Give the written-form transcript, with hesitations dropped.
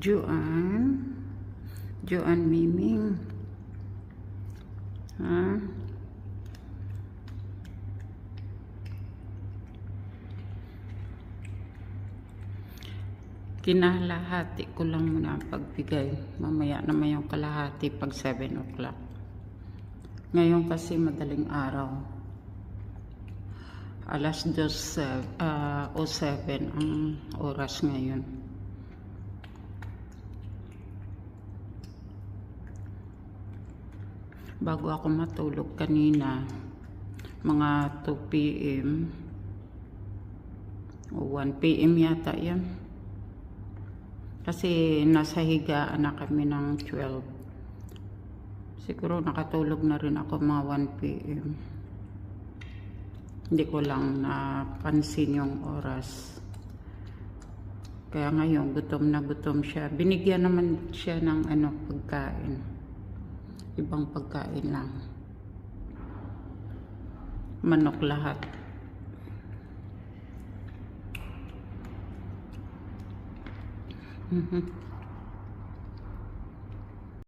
Joanne. Joanne Miming. Ha? Kinalahati ko lang muna ang pagbigay. Mamaya naman yung kalahati pag 7 o'clock. Ngayon kasi madaling araw. Alas 2:07 ang oras ngayon. Bago ako matulog kanina, mga 2 p.m. o 1 p.m. yata yan. Kasi nasa higaan na kami ng 12. Siguro nakatulog na rin ako mga 1 p.m. Hindi ko lang napansin yung oras. Kaya ngayon gutom na gutom siya. Binigyan naman siya ng pagkain. Ibang pagkain lang. Manok lahat.